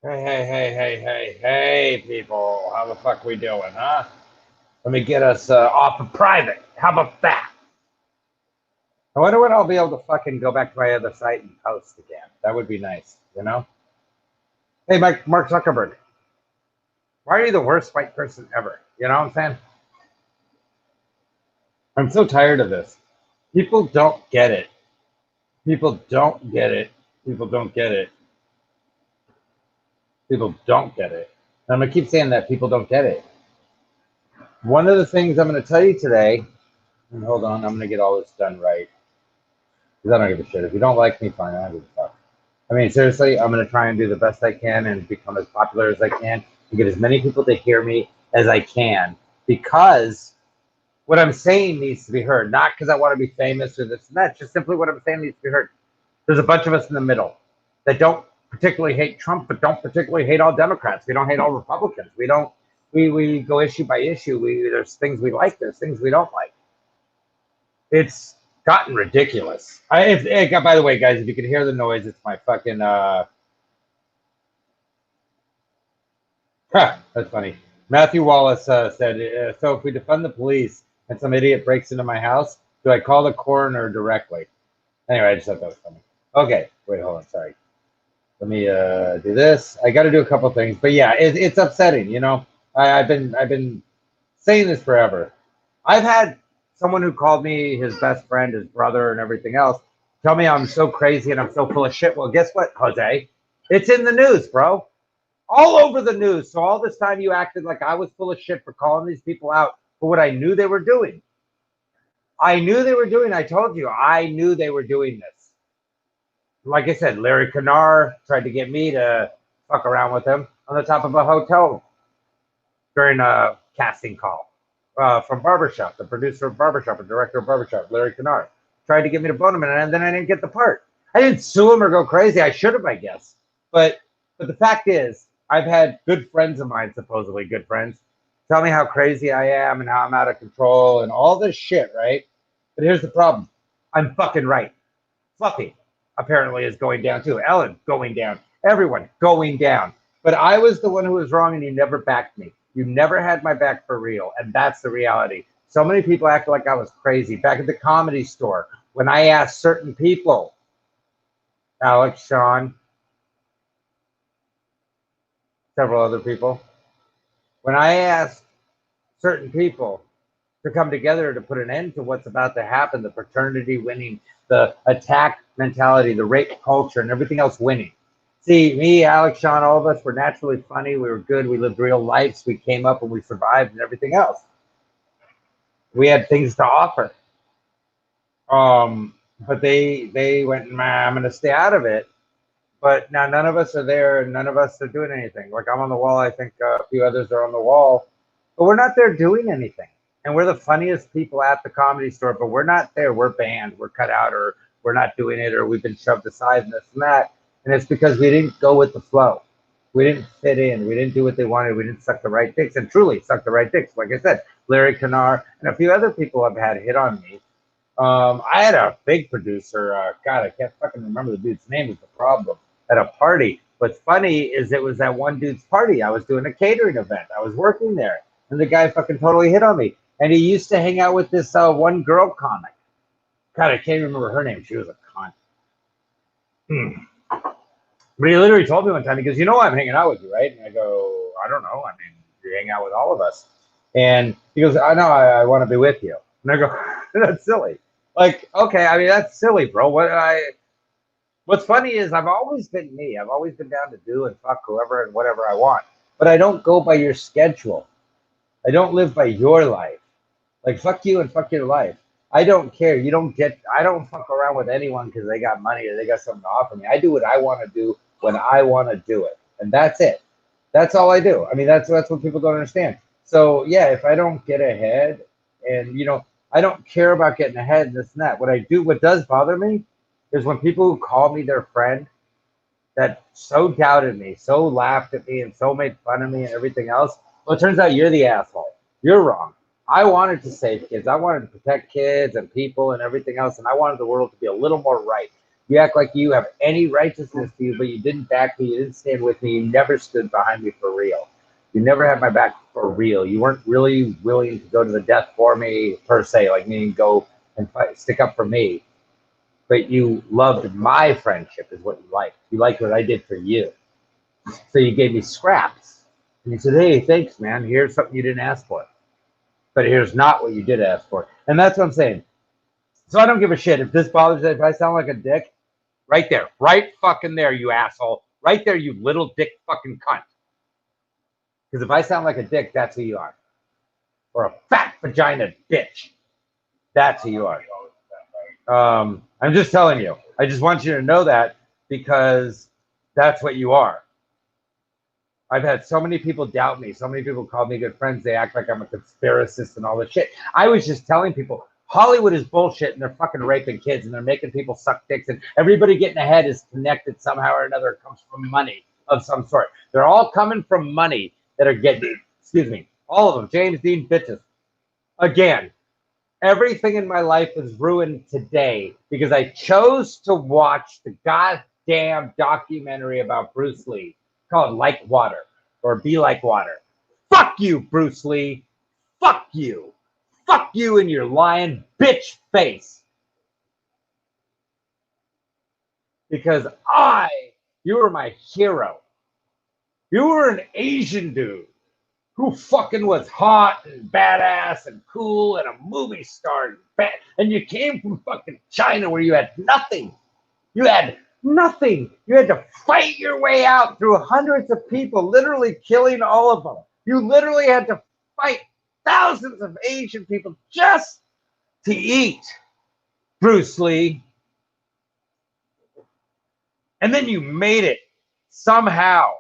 Hey, people. How the fuck we doing, huh? Let me get us off of private. How about that? I wonder when I'll be able to fucking go back to my other site and post again. That would be nice, you know? Hey, Mark Zuckerberg, why are you the worst white person ever? You know what I'm saying? I'm so tired of this. People don't get it. People don't get it. People don't get it. People don't get it. And I'm going to keep saying that people don't get it. One of the things I'm going to tell you today, and hold on, I'm going to get all this done right. Because I don't give a shit. If you don't like me, fine. I don't give a fuck. I mean, seriously, I'm going to try and do the best I can and become as popular as I can and get as many people to hear me as I can because what I'm saying needs to be heard. Not because I want to be famous or this and that. Just simply what I'm saying needs to be heard. There's a bunch of us in the middle that don't particularly hate Trump, but don't particularly hate all Democrats. We don't hate all Republicans. We don't. We go issue by issue. There's things we like. There's things we don't like. It's gotten ridiculous. By the way, guys, if you can hear the noise, it's my fucking that's funny. Matthew Wallace said, so if we defund the police and some idiot breaks into my house, do I call the coroner directly? Anyway, I just thought that was funny. Okay, wait, hold on, sorry. Let me do this. I got to do a couple things, but yeah, it's upsetting. You know, I've been saying this forever. I've had someone who called me his best friend, his brother, and everything else tell me I'm so crazy and I'm so full of shit. Well, guess what, Jose? It's in the news, bro. All over the news. So all this time you acted like I was full of shit for calling these people out for what I knew they were doing. I knew they were doing. I told you, I knew they were doing this. Like I said, Larry Kennard tried to get me to fuck around with him on the top of a hotel during a casting call from Barbershop, the producer of Barbershop, the director of Barbershop, Larry Kennard, tried to get me to bone him, and then I didn't get the part. I didn't sue him or go crazy. I should have, I guess. But the fact is, I've had good friends of mine, supposedly good friends, tell me how crazy I am and how I'm out of control and all this shit, right? But here's the problem. I'm fucking right. Fluffy apparently is going down too. Ellen going down. Everyone going down. But I was the one who was wrong and you never backed me. You never had my back for real. And that's the reality. So many people acted like I was crazy. Back at the Comedy Store, when I asked certain people, Alex, Sean, several other people, when I asked certain people to come together to put an end to what's about to happen, the fraternity winning, the attack mentality, the rape culture, and everything else winning. See, me, Alex, Sean, all of us were naturally funny. We were good. We lived real lives. We came up and we survived and everything else. We had things to offer. But they went, I'm going to stay out of it. But now none of us are there and none of us are doing anything. Like I'm on the wall. I think a few others are on the wall. But we're not there doing anything. And we're the funniest people at the Comedy Store, but we're not there. We're banned. We're cut out, or we're not doing it, or we've been shoved aside and this and that. And it's because we didn't go with the flow. We didn't fit in. We didn't do what they wanted. We didn't suck the right dicks, and truly suck the right dicks. Like I said, Larry Kennard and a few other people have had hit on me. I had a big producer. God, I can't fucking remember the dude's name. Is the problem at a party. What's funny is it was that one dude's party. I was doing a catering event. I was working there, and the guy fucking totally hit on me. And he used to hang out with this one girl comic. God, I can't remember her name. She was a cunt. But he literally told me one time, he goes, you know why I'm hanging out with you, right? And I go, I don't know. I mean, you hang out with all of us. And he goes, I know, I want to be with you. And I go, that's silly. Like, okay, I mean, that's silly, bro. What's funny is I've always been me. I've always been down to do and fuck whoever and whatever I want. But I don't go by your schedule. I don't live by your life. Like, fuck you and fuck your life. I don't care. I don't fuck around with anyone because they got money or they got something to offer me. I do what I want to do when I want to do it. And that's it. That's all I do. I mean, that's what people don't understand. So, yeah, if I don't get ahead and, I don't care about getting ahead and this and that. What does bother me is when people who call me their friend that so doubted me, so laughed at me, and so made fun of me and everything else. Well, it turns out you're the asshole. You're wrong. I wanted to save kids. I wanted to protect kids and people and everything else, and I wanted the world to be a little more right. You act like you have any righteousness to you, but you didn't back me. You didn't stand with me. You never stood behind me for real. You never had my back for real. You weren't really willing to go to the death for me, per se, like meaning go and fight, stick up for me. But you loved my friendship is what you liked. You liked what I did for you. So you gave me scraps. And you said, hey, thanks, man. Here's something you didn't ask for. But here's not what you did ask for. And that's what I'm saying. So I don't give a shit. If this bothers you, if I sound like a dick, right there. Right fucking there, you asshole. Right there, you little dick fucking cunt. Because if I sound like a dick, that's who you are. Or a fat vagina bitch. That's who you are. I'm just telling you. I just want you to know that because that's what you are. I've had so many people doubt me. So many people call me good friends. They act like I'm a conspiracist and all this shit. I was just telling people, Hollywood is bullshit and they're fucking raping kids and they're making people suck dicks and everybody getting ahead is connected somehow or another. It comes from money of some sort. They're all coming from money that are getting, excuse me, all of them, James Dean bitches. Again, everything in my life is ruined today because I chose to watch the goddamn documentary about Bruce Lee called Like Water or Be Like Water. Fuck you, Bruce Lee. Fuck you. Fuck you in your lying bitch face. Because you were my hero. You were an Asian dude who fucking was hot and badass and cool and a movie star and you came from fucking China where you had nothing. You had nothing. You had to fight your way out through hundreds of people, literally killing all of them. You literally had to fight thousands of Asian people just to eat, Bruce Lee. And then you made it somehow.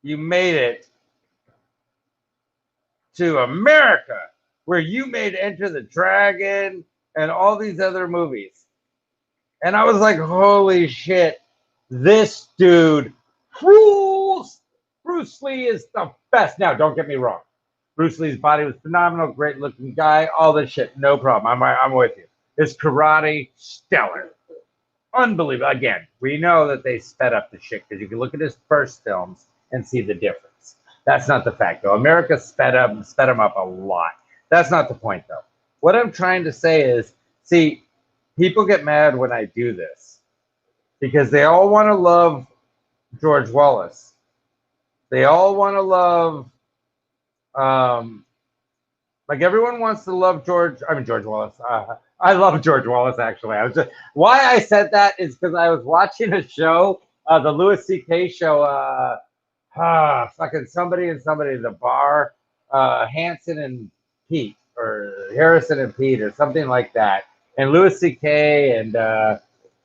You made it to America, where you made Enter the Dragon and all these other movies. And I was like, holy shit, this dude rules. Bruce Lee is the best. Now, don't get me wrong. Bruce Lee's body was phenomenal, great looking guy, all this shit, no problem. I'm with you. His karate, stellar. Unbelievable. Again, we know that they sped up the shit because you can look at his first films and see the difference. That's not the fact, though. America sped him up a lot. That's not the point, though. What I'm trying to say is, see, people get mad when I do this because they all want to love George Wallace. They all want to love, like everyone wants to love George Wallace. I love George Wallace, actually. Why I said that is because I was watching a show, the Louis C.K. show, fucking somebody and somebody, the bar, Hanson and Pete, or Harrison and Pete, or something like that. And Louis C.K. and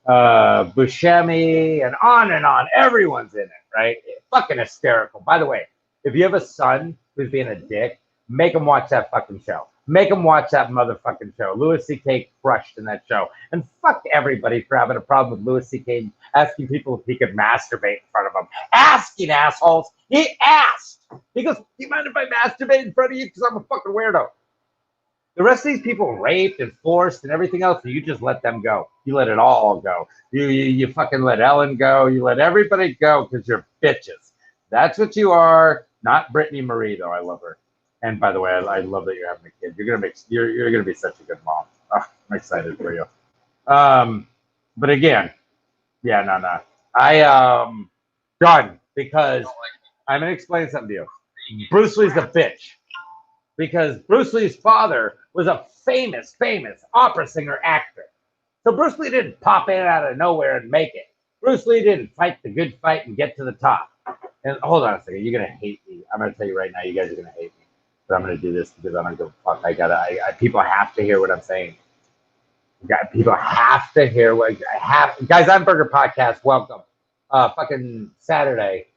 Buscemi, and on. Everyone's in it, right? Fucking hysterical. By the way, if you have a son who's being a dick, make him watch that fucking show. Make him watch that motherfucking show. Louis C.K. crushed in that show. And fuck everybody for having a problem with Louis C.K. asking people if he could masturbate in front of them. Asking, assholes. He asked. He goes, do you mind if I masturbate in front of you? Because I'm a fucking weirdo. The rest of these people raped and forced and everything else, and you just let them go. You let it all go. You fucking let Ellen go. You let everybody go because you're bitches. That's what you are. Not Brittany Marie, though. I love her. And by the way, I love that you're having a kid. You're gonna be such a good mom. Oh, I'm excited for you. But again, yeah, no. I done because I'm gonna explain something to you. Bruce Lee's a bitch because Bruce Lee's father was a famous opera singer actor. So Bruce Lee didn't pop in out of nowhere and make it. Bruce Lee didn't fight the good fight and get to the top. And hold on a second, you're gonna hate me. I'm gonna tell you right now, you guys are gonna hate me. But I'm gonna do this because I don't give a fuck. People have to hear what I'm saying. People have to hear what I have. Guys, I'm Burger Podcast. Welcome. Fucking Saturday,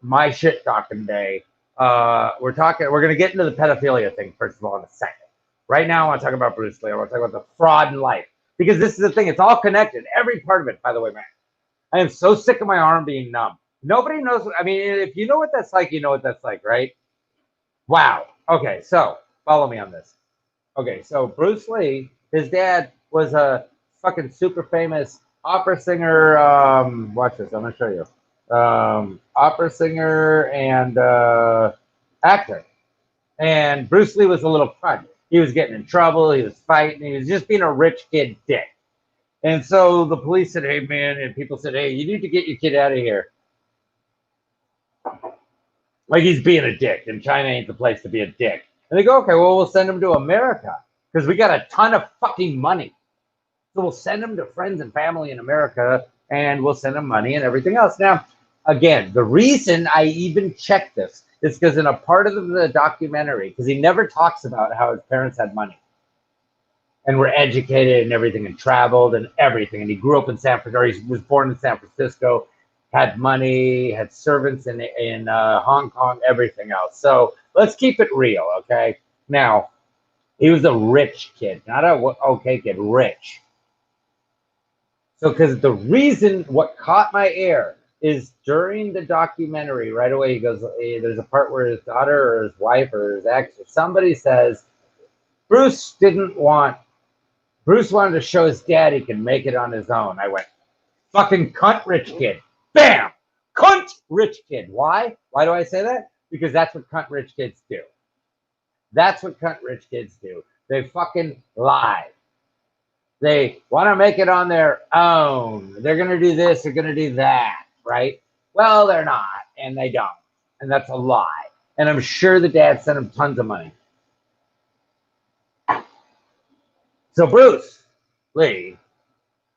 my shit talking day. We're gonna get into the pedophilia thing first of all in a second. Right now, I want to talk about Bruce Lee. I want to talk about the fraud in life because this is the thing. It's all connected. Every part of it. By the way, man, I am so sick of my arm being numb. Nobody knows. I mean, if you know what that's like, you know what that's like, right? Wow. Okay, so follow me on this. Okay, so Bruce Lee, his dad was a fucking super famous opera singer. Watch this, I'm gonna show you. Opera singer and actor. And Bruce Lee was a little cunt. He was getting in trouble. He was fighting. He was just being a rich kid dick. And so the police said, "Hey, man," and people said, "Hey, you need to get your kid out of here." Like he's being a dick, and China ain't the place to be a dick. And they go, "Okay, well, we'll send him to America because we got a ton of fucking money. So we'll send him to friends and family in America, and we'll send him money and everything else." Now, again, the reason I even checked this is because in a part of the documentary, because he never talks about how his parents had money and were educated and everything and traveled and everything. And he grew up in San Francisco, or he was born in San Francisco, had money, had servants in Hong Kong, everything else. So let's keep it real, okay? Now, he was a rich kid, not a okay kid, rich. So, because the reason what caught my ear is during the documentary, right away, he goes, there's a part where his daughter or his wife or his ex or somebody says, Bruce wanted to show his dad he can make it on his own. I went, fucking cunt rich kid. Bam! Cunt rich kid. Why? Why do I say that? Because that's what cunt rich kids do. That's what cunt rich kids do. They fucking lie. They want to make it on their own. They're going to do this, they're going to do that, right? Well, they're not, and they don't. And that's a lie. And I'm sure the dad sent him tons of money. So Bruce Lee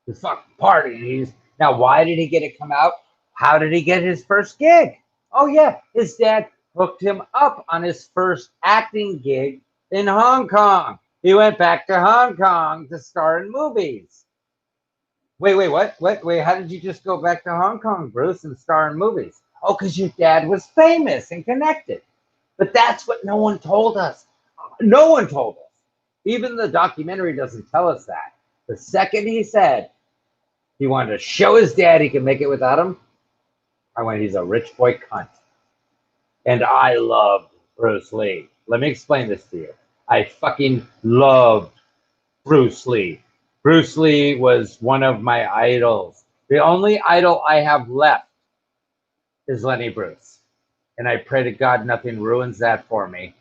is fucking partying. Now, why did he get it come out? How did he get his first gig? Oh, yeah, his dad hooked him up on his first acting gig in Hong Kong. He went back to Hong Kong to star in movies. Wait, what? Wait, how did you just go back to Hong Kong, Bruce, and star in movies? Oh, because your dad was famous and connected. But that's what no one told us. No one told us. Even the documentary doesn't tell us that. The second he said he wanted to show his dad he can make it without him, I went, he's a rich boy cunt. And I loved Bruce Lee. Let me explain this to you. I fucking loved Bruce Lee. Bruce Lee was one of my idols. The only idol I have left is Lenny Bruce. And I pray to God nothing ruins that for me.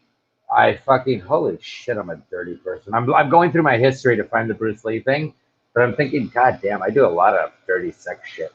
I fucking, holy shit, I'm a dirty person. I'm going through my history to find the Bruce Lee thing, but I'm thinking, God damn, I do a lot of dirty sex shit.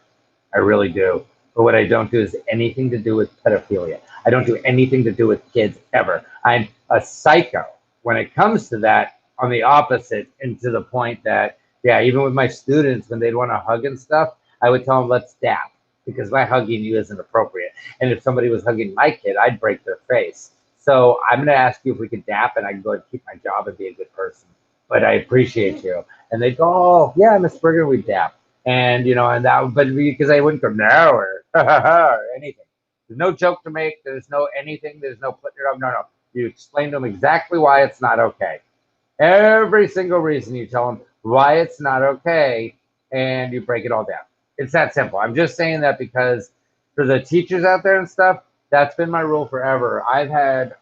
I really do. But what I don't do is anything to do with pedophilia. I don't do anything to do with kids ever. I'm a psycho when it comes to that, on the opposite, and to the point that, yeah, even with my students, when they'd want to hug and stuff, I would tell them, let's dap, because my hugging you isn't appropriate. And if somebody was hugging my kid, I'd break their face. So I'm going to ask you if we could dap, and I can go and keep my job and be a good person. But I appreciate you. And they'd go, oh, yeah, Miss Berger, we dap. And, you know, and that, but because I wouldn't go, no, or anything. There's no joke to make. There's no anything. There's no putting it up. No. You explain to them exactly why it's not okay. Every single reason you tell them why it's not okay, and you break it all down. It's that simple. I'm just saying that because for the teachers out there and stuff, that's been my rule forever. I've had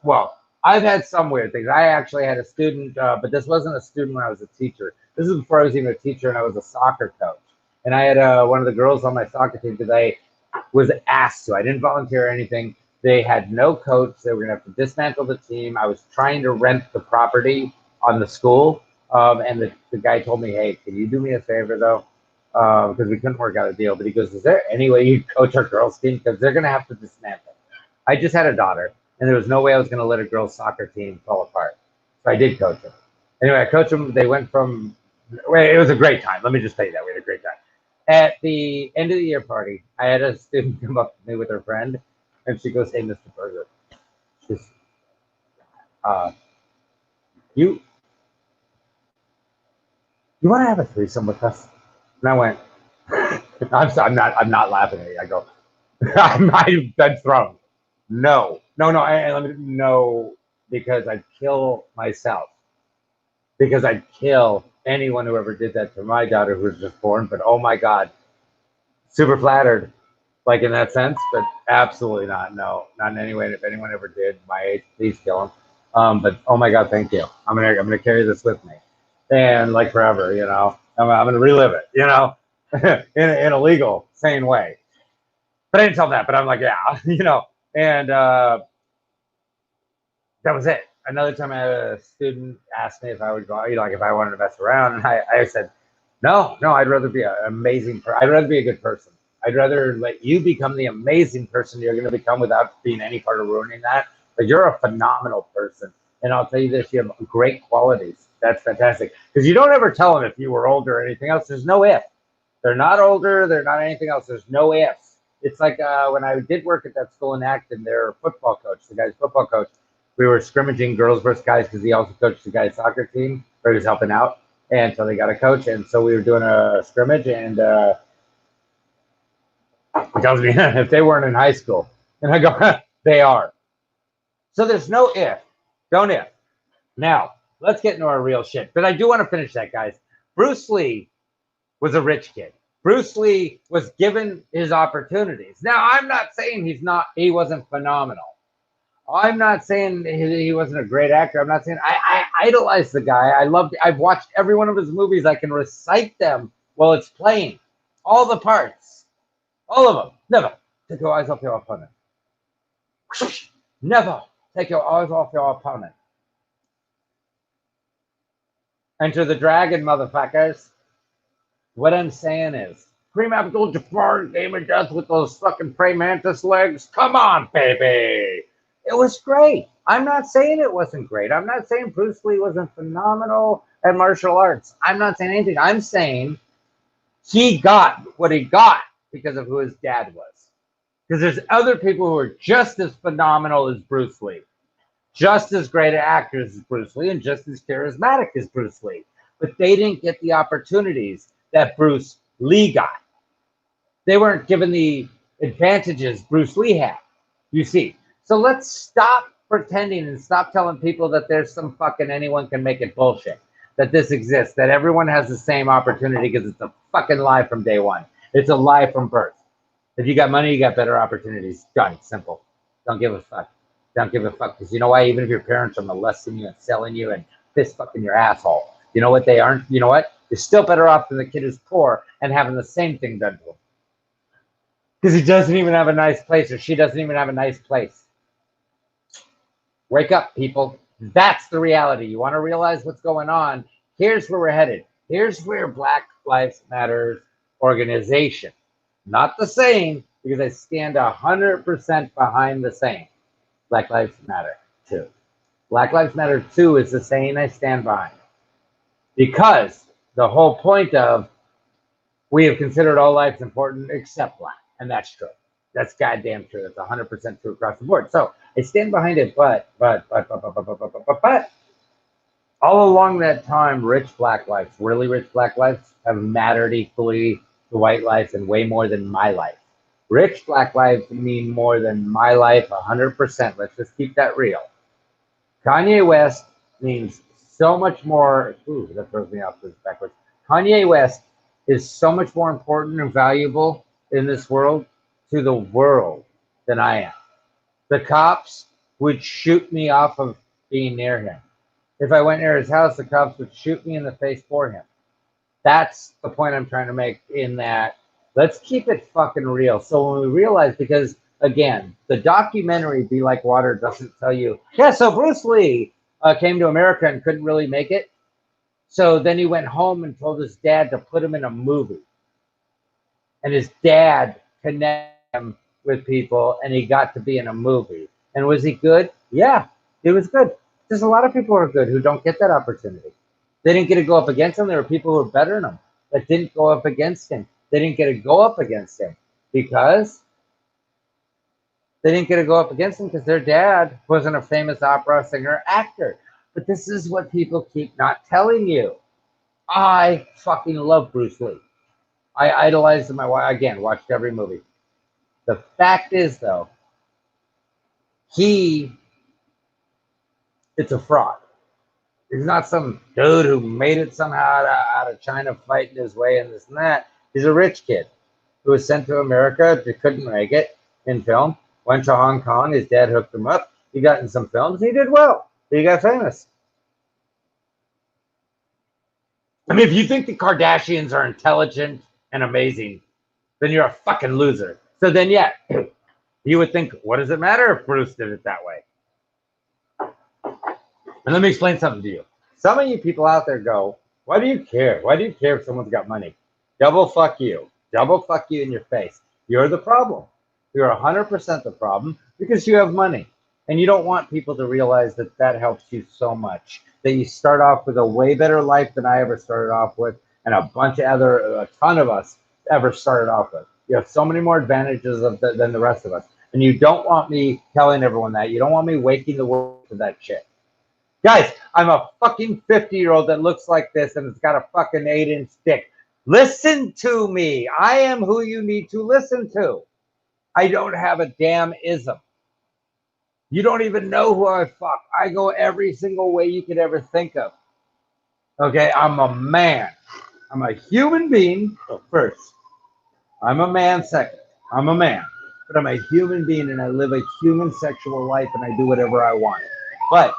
some weird things. I actually had a student, but this wasn't a student when I was a teacher. This is before I was even a teacher and I was a soccer coach. And I had one of the girls on my soccer team because I was asked to. I didn't volunteer or anything. They had no coach. They were going to have to dismantle the team. I was trying to rent the property on the school. And the guy told me, hey, can you do me a favor, though? Because we couldn't work out a deal. But he goes, is there any way you coach our girls' team? Because they're going to have to dismantle. I just had a daughter, and there was no way I was going to let a girls' soccer team fall apart. So I did coach them. Anyway, I coached them. They went from – it was a great time. Let me just tell you that. We had a great time. At the end of the year party, I had a student come up to me with her friend, and she goes, hey, Mr. Berger, she's, you want to have a threesome with us? And I went, I'm not laughing at you. I go, I've been thrown. No, because I'd kill myself. Because I'd kill anyone who ever did that to my daughter who was just born. But oh my God, super flattered, like in that sense, but absolutely not. No, not in any way. And if anyone ever did my age, please kill him. But oh my God, thank you. I'm gonna carry this with me, and like forever, you know. I'm gonna relive it, you know, in a legal, sane way. But I didn't tell them that. But I'm like, yeah, you know, and that was it. Another time, I had a student ask me if I would go, you know, like if I wanted to mess around, and I said, no, I'd rather be an amazing person. I'd rather be a good person. I'd rather let you become the amazing person you're going to become without being any part of ruining that. But you're a phenomenal person. And I'll tell you this, you have great qualities. That's fantastic. Because you don't ever tell them if you were older or anything else. There's no if. They're not older. They're not anything else. There's no ifs. It's like when I did work at that school in Acton, their football coach, the guy's football coach, we were scrimmaging girls versus guys because he also coached the guys' soccer team, or he was helping out. And so they got a coach. And so we were doing a scrimmage, and he tells me if they weren't in high school. And I go, they are. So there's no if. Don't if. Now, let's get into our real shit. But I do want to finish that, guys. Bruce Lee was a rich kid. Bruce Lee was given his opportunities. Now, I'm not saying he wasn't phenomenal. I'm not saying he wasn't a great actor. I'm not saying I idolize the guy. I've watched every one of his movies. I can recite them while it's playing. All the parts. All of them. Never take your eyes off your opponent. Never take your eyes off your opponent. Enter the dragon, motherfuckers. What I'm saying is, Kareem Abdul-Jabbar, Game of Death with those fucking praying mantis legs. Come on, baby. It was great. I'm not saying it wasn't great. I'm not saying Bruce Lee wasn't phenomenal at martial arts. I'm not saying anything. I'm saying he got what he got because of who his dad was. Because there's other people who are just as phenomenal as Bruce Lee, just as great actors as Bruce Lee, and just as charismatic as Bruce Lee. But they didn't get the opportunities that Bruce Lee got. They weren't given the advantages Bruce Lee had, you see. So let's stop pretending and stop telling people that there's some fucking anyone can make it bullshit, that this exists, that everyone has the same opportunity, because it's a fucking lie from day one. It's a lie from birth. If you got money, you got better opportunities. Done. Simple. Don't give a fuck. Don't give a fuck. Because you know why? Even if your parents are molesting you and selling you and fist fucking your asshole, you know what they aren't? You know what? You're still better off than the kid who's poor and having the same thing done to him. Because he doesn't even have a nice place, or she doesn't even have a nice place. Wake up, people. That's the reality. You want to realize what's going on? Here's where we're headed. Here's where Black Lives Matter organization, not the same, because I stand 100% behind the same. Black Lives Matter 2. Black Lives Matter 2 is the saying I stand behind. Because the whole point of, we have considered all lives important except black. And that's true. That's goddamn true. That's 100% true across the board. So I stand behind it, but all along that time, rich black lives, really rich black lives, have mattered equally to white lives, and way more than my life. Rich black lives mean more than my life, 100%. Let's just keep that real. Kanye West means so much more. Ooh, that throws me off this backwards. Kanye West is so much more important and valuable in this world to the world than I am. The cops would shoot me off of being near him. If I went near his house, the cops would shoot me in the face for him. That's the point I'm trying to make, in that let's keep it fucking real. So when we realize, because again, the documentary Be Like Water doesn't tell you, yeah, so Bruce Lee came to America and couldn't really make it. So then he went home and told his dad to put him in a movie. And his dad connected him with people, and he got to be in a movie. And was he good? Yeah, he was good. There's a lot of people who are good who don't get that opportunity. They didn't get to go up against him. There were people who were better than him that didn't go up against him. They didn't get to go up against him because their dad wasn't a famous opera singer actor. But this is what people keep not telling you. I fucking love Bruce Lee. I idolized him. Again, watched every movie. The fact is, though, it's a fraud. He's not some dude who made it somehow out of China fighting his way and this and that. He's a rich kid who was sent to America, couldn't make it in film, went to Hong Kong. His dad hooked him up. He got in some films. He did well. You got famous. I mean, if you think the Kardashians are intelligent and amazing, then you're a fucking loser. So then, yeah, you would think, what does it matter if Bruce did it that way? And let me explain something to you. Some of you people out there go, why do you care? Why do you care if someone's got money? Double fuck you. Double fuck you in your face. You're the problem. You're 100% the problem because you have money. And you don't want people to realize that that helps you so much. That you start off with a way better life than I ever started off with, and a ton of us ever started off with. You have so many more advantages than the rest of us. And you don't want me telling everyone that. You don't want me waking the world to that shit. Guys, I'm a fucking 50-year-old that looks like this and it's got a fucking 8-inch dick. Listen to me. I am who you need to listen to. I don't have a damn ism. You don't even know who I fuck. I go every single way you could ever think of. Okay, I'm a man. I'm a human being first. I'm a man second. I'm a man. But I'm a human being and I live a human sexual life and I do whatever I want. But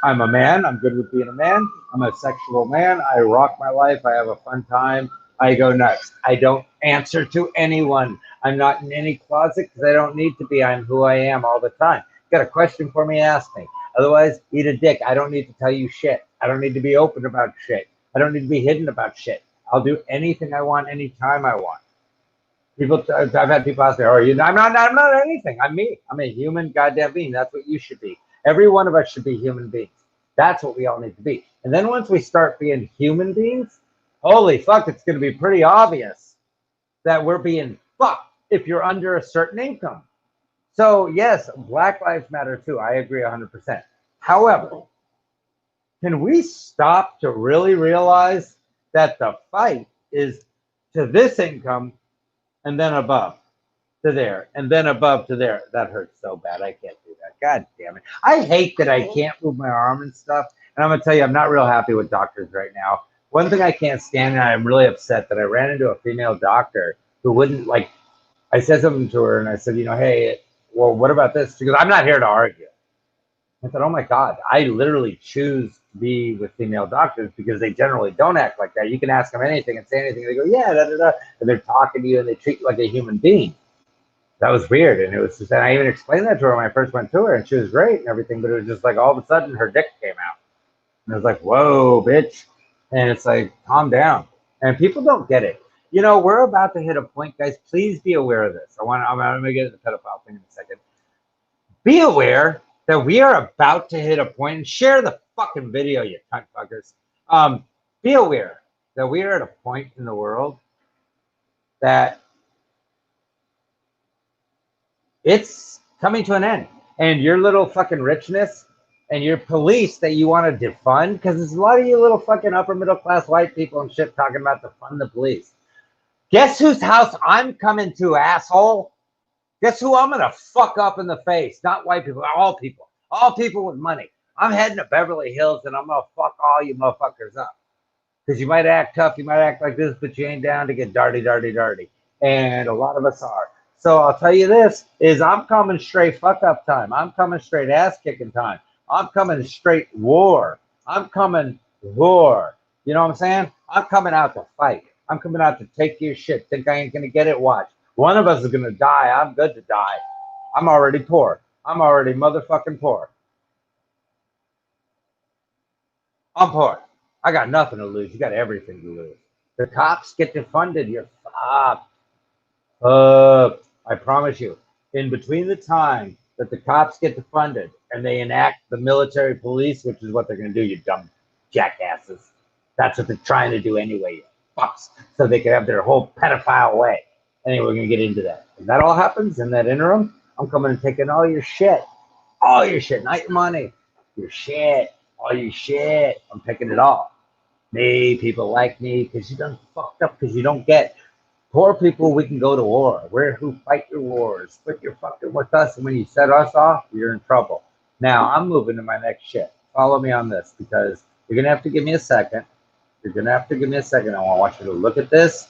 I'm a man. I'm good with being a man. I'm a sexual man. I rock my life. I have a fun time. I go nuts. I don't answer to anyone. I'm not in any closet because I don't need to be. I'm who I am all the time. Got a question for me? Ask me. Otherwise, eat a dick. I don't need to tell you shit. I don't need to be open about shit. I don't need to be hidden about shit. I'll do anything I want, anytime I want. I've had people ask me, "Oh, you?" I'm not anything. I'm me. I'm a human goddamn being. That's what you should be. Every one of us should be human beings. That's what we all need to be. And then once we start being human beings, holy fuck, it's going to be pretty obvious that we're being fucked if you're under a certain income. So yes, Black Lives Matter too. I agree 100%. However, can we stop to really realize that the fight is to this income and then above to there and then above to there? That hurts so bad. I can't do that. God damn it. I hate that I can't move my arm and stuff. And I'm going to tell you, I'm not real happy with doctors right now. One thing I can't stand, and I'm really upset that I ran into a female doctor who wouldn't, like, I said something to her and I said, hey, well, what about this? She goes, I'm not here to argue. I said, oh my God, I literally choose to be with female doctors because they generally don't act like that. You can ask them anything and say anything. And they go, yeah, da, da, da. And they're talking to you and they treat you like a human being. That was weird. And it was just, and I even explained that to her when I first went to her and she was great and everything. But it was just like all of a sudden her dick came out. And I was like, whoa, bitch. And it's like, calm down. And people don't get it. We're about to hit a point, guys. Please be aware of this. I'm going to get to the pedophile thing in a second. Be aware that we are about to hit a point, and share the fucking video, you cunt fuckers. Be aware that we are at a point in the world that it's coming to an end. And your little fucking richness and your police that you want to defund, because there's a lot of you little fucking upper middle class white people and shit talking about defund the police. Guess whose house I'm coming to, asshole? Guess who I'm going to fuck up in the face? Not white people, all people. All people with money. I'm heading to Beverly Hills and I'm going to fuck all you motherfuckers up. Because you might act tough, you might act like this, but you ain't down to get dirty. And a lot of us are. So I'll tell you this, is I'm coming straight fuck up time. I'm coming straight ass kicking time. I'm coming straight war. I'm coming war. You know what I'm saying? I'm coming out to fight. I'm coming out to take your shit. Think I ain't going to get it? Watch. One of us is going to die. I'm good to die. I'm already poor. I'm already motherfucking poor. I'm poor. I got nothing to lose. You got everything to lose. The cops get defunded. You're fucked. I promise you. In between the time that the cops get defunded and they enact the military police, which is what they're going to do, you dumb jackasses. That's what they're trying to do anyway, you fucks. So they can have their whole pedophile way. Anyway, we're going to get into that. If that all happens in that interim, I'm coming and taking all your shit. All your shit, not your money. Your shit. All your shit. I'm taking it all. Me, people like me, because you done fucked up, because you don't get. Poor people, we can go to war. We're who fight your wars. But you're fucking with us, and when you set us off, you're in trouble. Now, I'm moving to my next shit. Follow me on this, because you're going to have to give me a second. You're going to have to give me a second. I want you to look at this.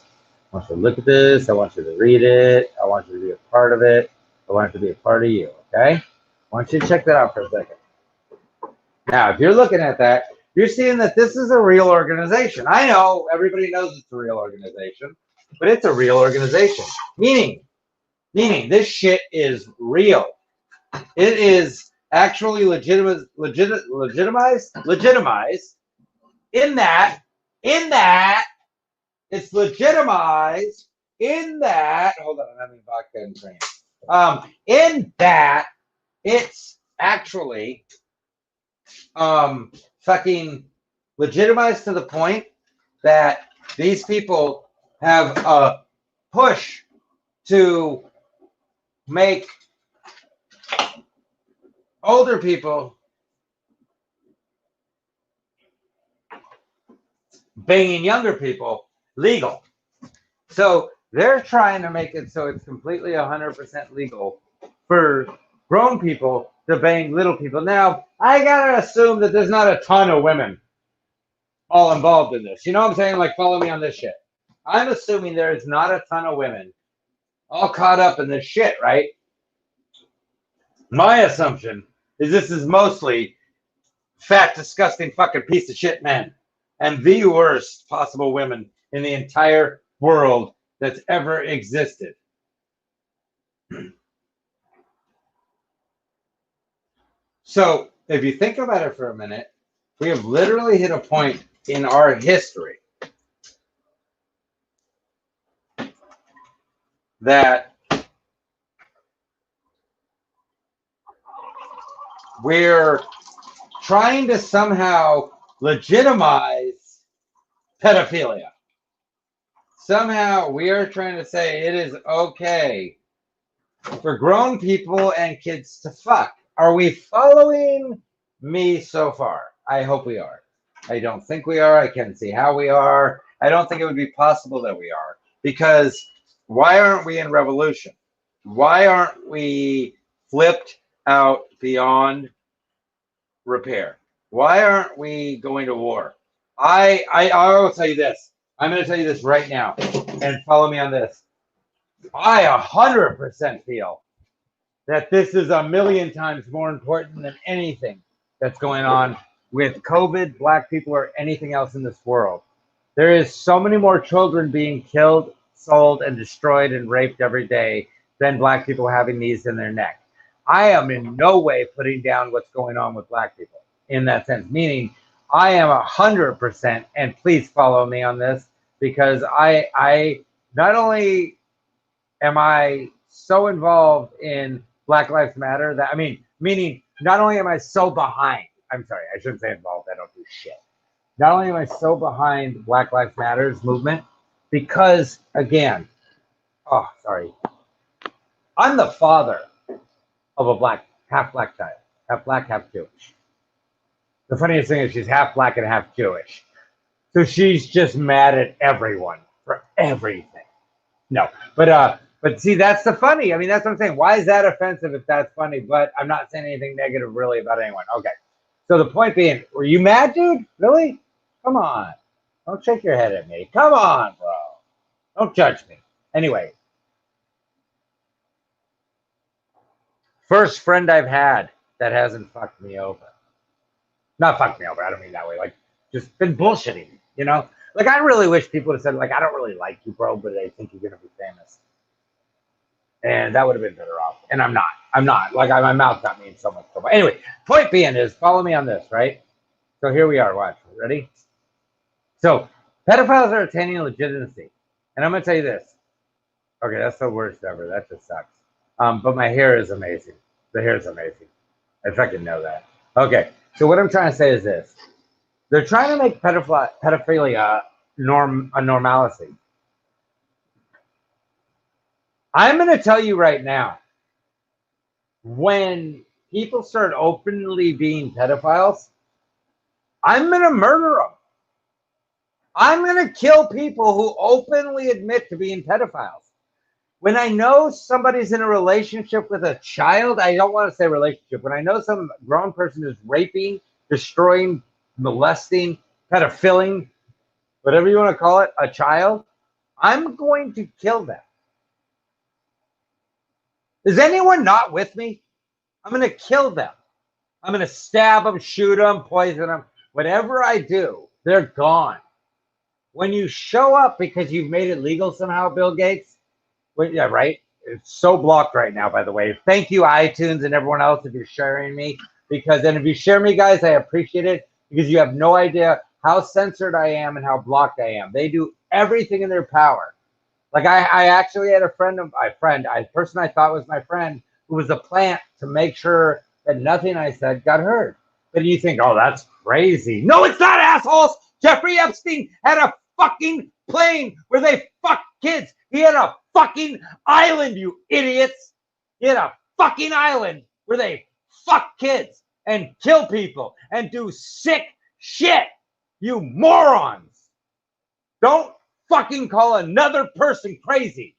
I want you to look at this. I want you to read it. I want you to be a part of it. I want it to be a part of you, okay? I want you to check that out for a second. Now, if you're looking at that, you're seeing that this is a real organization. I know everybody knows it's a real organization, but it's a real organization. Meaning this shit is real. It is actually legitimized in that it's legitimized in that, hold on, I'm having vodka and cream. In that it's actually fucking legitimized to the point that these people have a push to make older people banging younger people legal. So they're trying to make it so it's completely 100% legal for grown people to bang little people. Now, I gotta assume that there's not a ton of women all involved in this. You know what I'm saying? Like, follow me on this shit. I'm assuming there is not a ton of women all caught up in this shit, right? My assumption is this is mostly fat, disgusting fucking piece of shit men and the worst possible women in the entire world that's ever existed. So if you think about it for a minute, we have literally hit a point in our history that we're trying to somehow legitimize pedophilia. Somehow we are trying to say it is okay for grown people and kids to fuck. Are we following me so far? I hope we are. I don't think we are. I can't see how we are. I don't think it would be possible that we are. Because why aren't we in revolution? Why aren't we flipped out beyond repair? Why aren't we going to war? I will tell you this. I'm going to tell you this right now, and follow me on this. I 100% feel that this is a million times more important than anything that's going on with COVID, black people, or anything else in this world. There is so many more children being killed, sold, and destroyed and raped every day than black people having knees in their neck. I am in no way putting down what's going on with black people in that sense, meaning I am 100%, and please follow me on this, because I not only am I so involved in Black Lives Matter that, meaning not only am I so behind, I'm sorry, I shouldn't say involved, I don't do shit. Not only am I so behind Black Lives Matters movement, because again, I'm the father of a half black child, half black, half Jewish. The funniest thing is she's half black and half Jewish. So she's just mad at everyone for everything. No, but see, that's the funny. I mean, that's what I'm saying. Why is that offensive if that's funny? But I'm not saying anything negative really about anyone. Okay. So the point being, were you mad, dude? Really? Come on. Don't shake your head at me. Come on, bro. Don't judge me. Anyway. First friend I've had that hasn't fucked me over. Not fucked me over. I don't mean that way. Like, just been bullshitting me, you know? Like, I really wish people would have said, like, I don't really like you, bro, but I think you're going to be famous. And that would have been better off. And I'm not. Like, my mouth got me in so much trouble. Anyway, point being is, follow me on this, right? So here we are. Watch. Ready? So, pedophiles are attaining legitimacy. And I'm going to tell you this. Okay, that's the worst ever. That just sucks. But my hair is amazing. The hair is amazing. I fucking know that. Okay, so what I'm trying to say is this. They're trying to make pedophilia a normalcy. I'm going to tell you right now, when people start openly being pedophiles, I'm going to murder them. I'm going to kill people who openly admit to being pedophiles. When I know somebody's in a relationship with a child, I don't want to say relationship. When I know some grown person is raping, destroying, molesting, pedophiling, whatever you want to call it, a child, I'm going to kill them. Is anyone not with me? I'm going to kill them. I'm going to stab them, shoot them, poison them. Whatever I do, they're gone. When you show up because you've made it legal somehow, Bill Gates, well, yeah, right? It's so blocked right now, by the way. Thank you, iTunes and everyone else, if you're sharing me. Because, and if you share me, guys, I appreciate it, because you have no idea how censored I am and how blocked I am. They do everything in their power. Like I actually had a person I thought was my friend, who was a plant to make sure that nothing I said got heard. But you think, oh, that's crazy. No, it's not, assholes. Jeffrey Epstein had a fucking plane where they fucked kids. He had a fucking island, you idiots. He had a fucking island where they fuck kids and kill people and do sick shit. You morons. Don't fucking call another person crazy.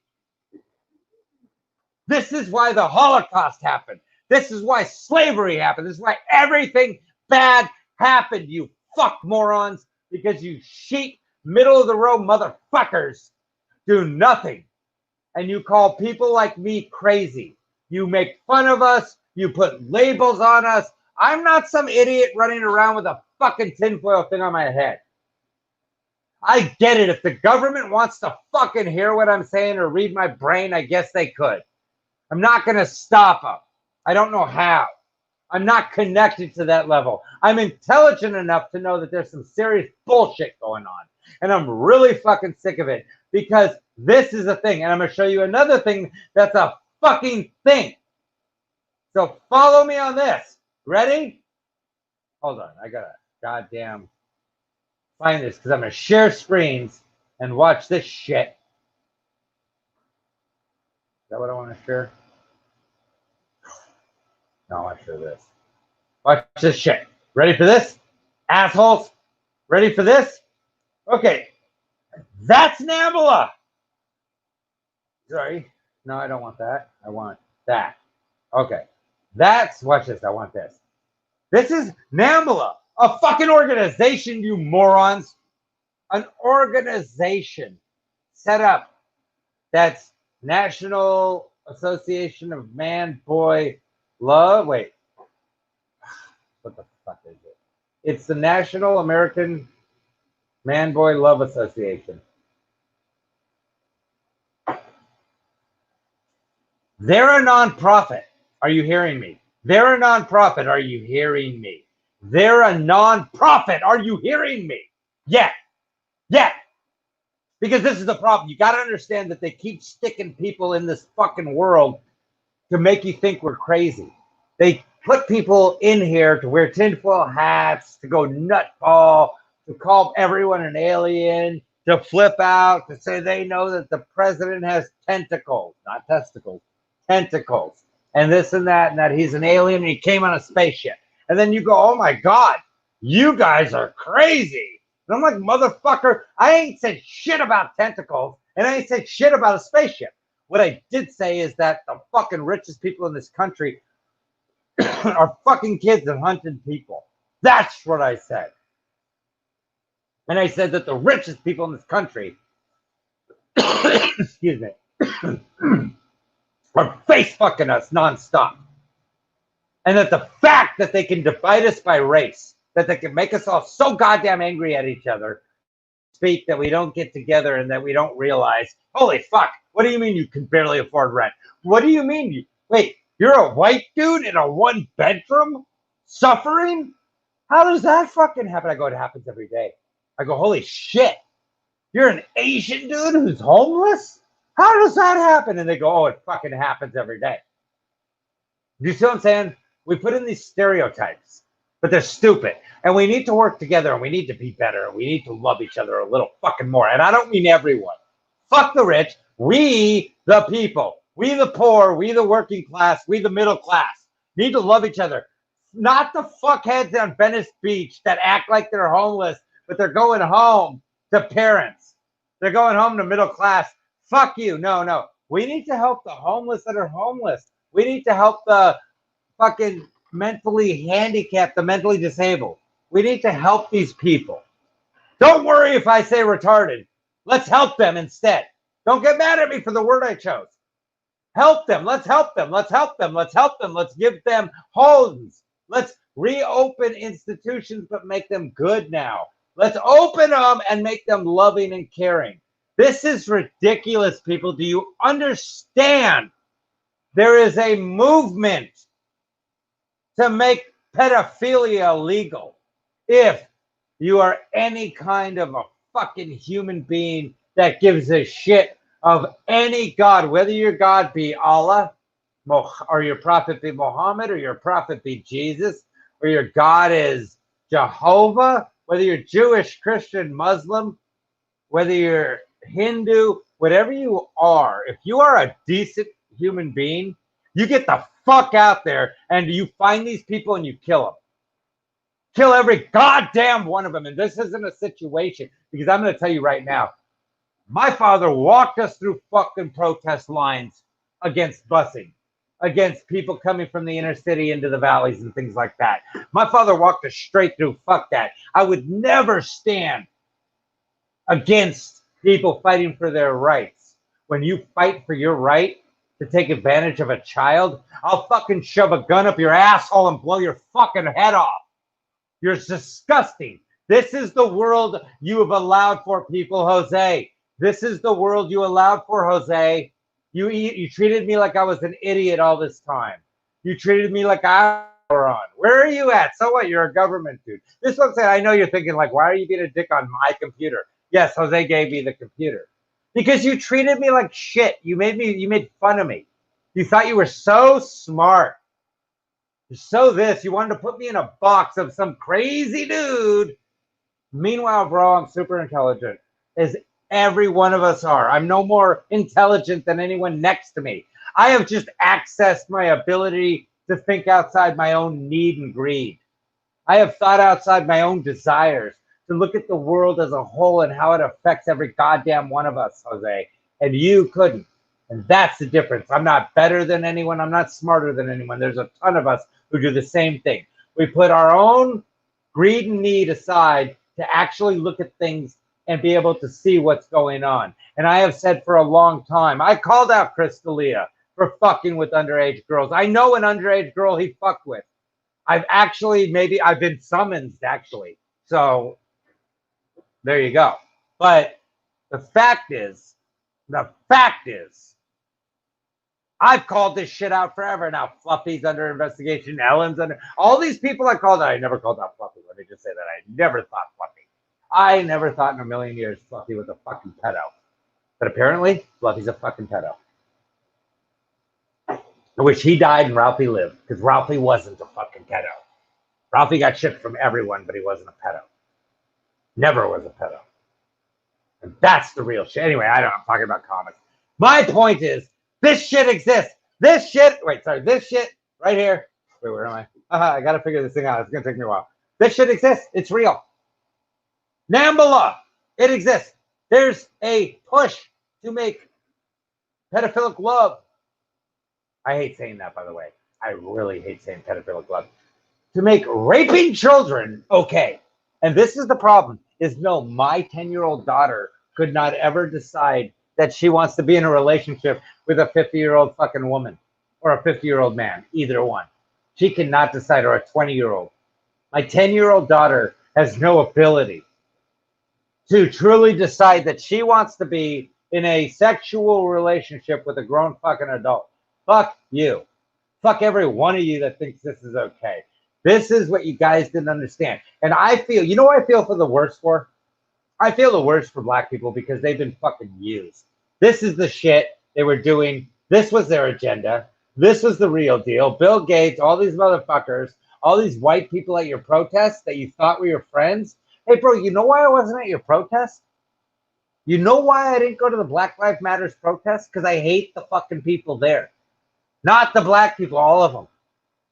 This is why the Holocaust happened. This is why slavery happened. This is why everything bad happened, you fuck morons, because you sheep, middle of the road motherfuckers do nothing. And you call people like me crazy. You make fun of us. You put labels on us. I'm not some idiot running around with a fucking tinfoil thing on my head. I get it. If the government wants to fucking hear what I'm saying or read my brain, I guess they could. I'm not going to stop them. I don't know how. I'm not connected to that level. I'm intelligent enough to know that there's some serious bullshit going on. And I'm really fucking sick of it, because this is a thing. And I'm going to show you another thing that's a fucking thing. So follow me on this. Ready? Hold on. I got to goddamn find this, because I'm going to share screens and watch this shit. Is that what I want to share? No, I want to share this. Watch this shit. Ready for this? Assholes? Ready for this? Okay. That's Nambla. Sorry. No, I don't want that. I want that. Okay. That's, watch this. I want this. This is Nambla. A fucking organization, you morons. An organization set up that's National Association of Man, Boy, Love. Wait. What the fuck is it? It's the National American Man, Boy, Love Association. They're a nonprofit. Are you hearing me? They're a nonprofit. Are you hearing me? They're a nonprofit. Are you hearing me? Yeah. Yeah. Because this is the problem. You got to understand that they keep sticking people in this fucking world to make you think we're crazy. They put people in here to wear tinfoil hats, to go nutball, to call everyone an alien, to flip out, to say they know that the president has tentacles, not testicles, tentacles, and this and that he's an alien and he came on a spaceship. And then you go, oh my God, you guys are crazy. And I'm like, motherfucker, I ain't said shit about tentacles, and I ain't said shit about a spaceship. What I did say is that the fucking richest people in this country are fucking kids and hunted people. That's what I said. And I said that the richest people in this country, excuse me, are face fucking us nonstop. And that the fact that they can divide us by race, that they can make us all so goddamn angry at each other, speak, that we don't get together and that we don't realize, holy fuck, what do you mean you can barely afford rent? What do you mean? Wait, you're a white dude in a one bedroom suffering? How does that fucking happen? I go, it happens every day. I go, holy shit, you're an Asian dude who's homeless? How does that happen? And they go, oh, it fucking happens every day. You see what I'm saying? We put in these stereotypes, but they're stupid. And we need to work together, and we need to be better, and we need to love each other a little fucking more. And I don't mean everyone. Fuck the rich. We, the people, we the poor, we the working class, we the middle class, need to love each other. Not the fuckheads on Venice Beach that act like they're homeless, but they're going home to parents. They're going home to middle class. Fuck you. No, no. We need to help the homeless that are homeless. We need to help the fucking mentally handicapped, the mentally disabled. We need to help these people. Don't worry if I say retarded. Let's help them instead. Don't get mad at me for the word I chose. Help them. Let's help them. Let's help them. Let's help them. Let's give them homes. Let's Reopen institutions, but make them good now. Let's open them and make them loving and caring. This is ridiculous, people. Do you understand? There is a movement to make pedophilia legal. If you are any kind of a fucking human being that gives a shit of any God, whether your God be Allah, or your prophet be Muhammad, or your prophet be Jesus, or your God is Jehovah, whether you're Jewish, Christian, Muslim, whether you're Hindu, whatever you are, if you are a decent human being, you get the fuck out there and you find these people and you kill them. Kill every goddamn one of them. And this isn't a situation, because I'm going to tell you right now, my father walked us through fucking protest lines against busing, against people coming from the inner city into the valleys and things like that. My father walked us straight through. Fuck that. I would never stand against people fighting for their rights. When you fight for your right to take advantage of a child, I'll fucking shove a gun up your asshole and blow your fucking head off. You're disgusting. This is the world you have allowed for, people, Jose. This is the world you allowed for, Jose. You treated me like I was an idiot all this time. You treated me like I was on. Where are you at? So what? You're a government dude. This one said, I know you're thinking, like, why are you being a dick on my computer? Yes, Jose gave me the computer. Because you treated me like shit. You made fun of me. You thought you were so smart. You're so this. You wanted to put me in a box of some crazy dude. Meanwhile, bro, I'm super intelligent. As every one of us are. I'm no more intelligent than anyone next to me. I have just accessed my ability to think outside my own need and greed. I have thought outside my own desires, to look at the world as a whole and how it affects every goddamn one of us, Jose. And you couldn't. And that's the difference. I'm not better than anyone. I'm not smarter than anyone. There's a ton of us who do the same thing. We put our own greed and need aside to actually look at things and be able to see what's going on. And I have said for a long time, I called out Chris D'Elia for fucking with underage girls. I know an underage girl he fucked with. I've been summoned, actually. So there you go. But the fact is, I've called this shit out forever. Now Fluffy's under investigation, Ellen's under, all these people I called out. I never called out Fluffy. Let me just say that. I never thought Fluffy. I never thought in a million years Fluffy was a fucking pedo. But apparently, Fluffy's a fucking pedo. I wish he died and Ralphie lived, because Ralphie wasn't a fucking pedo. Ralphie got shit from everyone, but he wasn't a pedo. Never was a pedo. And that's the real shit. Anyway, I'm talking about comics. My point is, this shit exists. This shit right here. Wait, where am I? I got to figure this thing out. It's going to take me a while. This shit exists. It's real. Nambla, it exists. There's a push to make pedophilic love. I hate saying that, by the way. I really hate saying pedophilic love. To make raping children okay. And this is the problem, is no, my 10-year-old daughter could not ever decide that she wants to be in a relationship with a 50-year-old fucking woman or a 50-year-old man, either one. She cannot decide, or a 20-year-old. My 10-year-old daughter has no ability to truly decide that she wants to be in a sexual relationship with a grown fucking adult. Fuck you. Fuck every one of you that thinks this is okay. This is what you guys didn't understand. And I feel, you know what I feel for the worst for? I feel the worst for black people because they've been fucking used. This is the shit they were doing. This was their agenda. This was the real deal. Bill Gates, all these motherfuckers, all these white people at your protests that you thought were your friends. Hey, bro, you know why I wasn't at your protest? You know why I didn't go to the Black Lives Matters protest? Because I hate the fucking people there. Not the black people, all of them.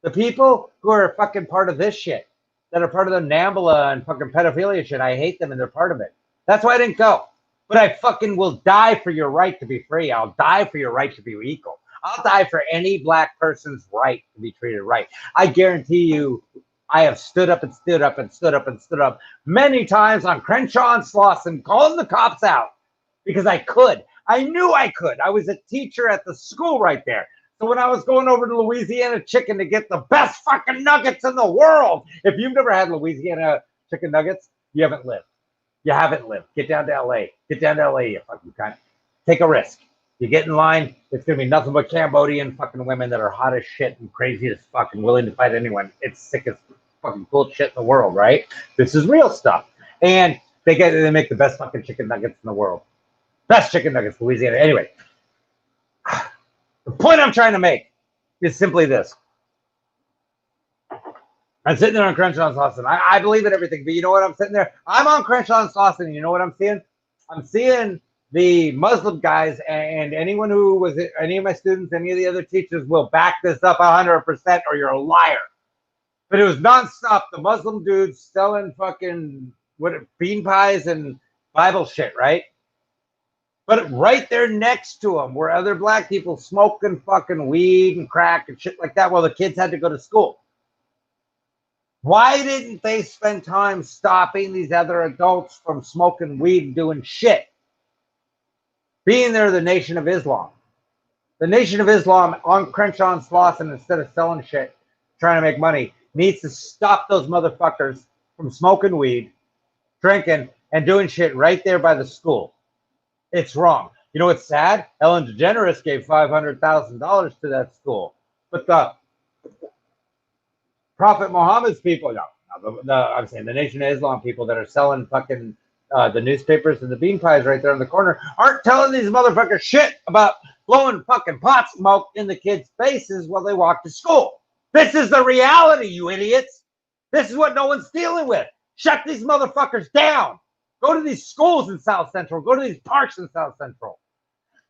The people who are fucking part of this shit, that are part of the Nambla and fucking pedophilia shit, I hate them and they're part of it. That's why I didn't go. But I fucking will die for your right to be free. I'll die for your right to be equal. I'll die for any black person's right to be treated right. I guarantee you, I have stood up and stood up and stood up and stood up many times on Crenshaw and Slauson, calling the cops out because I could. I knew I could. I was a teacher at the school right there. So when I was going over to Louisiana Chicken to get the best fucking nuggets in the world, if you've never had Louisiana chicken nuggets, you haven't lived. You haven't lived. Get down to LA. Get down to LA, you fucking cunt. Take a risk. You get in line, it's going to be nothing but Cambodian fucking women that are hot as shit and crazy as fuck and willing to fight anyone. It's sick as fucking cool shit in the world, right? This is real stuff. And they make the best fucking chicken nuggets in the world. Best chicken nuggets, Louisiana. Anyway, the point I'm trying to make is simply this. I'm sitting there on Crenshaw and Slauson. I believe in everything, but you know what? I'm sitting there. I'm on Crenshaw and Slauson, and you know what I'm seeing? I'm seeing the Muslim guys, and anyone who was any of my students, any of the other teachers will back this up 100%, or you're a liar. But it was nonstop. The Muslim dudes selling fucking bean pies and Bible shit, right? But right there next to them were other black people smoking fucking weed and crack and shit like that while the kids had to go to school. Why didn't they spend time stopping these other adults from smoking weed and doing shit? Being there, the Nation of Islam. The Nation of Islam on Crenshaw and Slauson, instead of selling shit, trying to make money, needs to stop those motherfuckers from smoking weed, drinking, and doing shit right there by the school. It's wrong. You know what's sad? Ellen DeGeneres gave $500,000 to that school. But the Prophet Muhammad's people, I'm saying the Nation of Islam people that are selling fucking the newspapers and the bean pies right there in the corner aren't telling these motherfuckers shit about blowing fucking pot smoke in the kids' faces while they walk to school. This is the reality, you idiots. This is what no one's dealing with. Shut these motherfuckers down. Go to these schools in South Central. Go to these parks in South Central.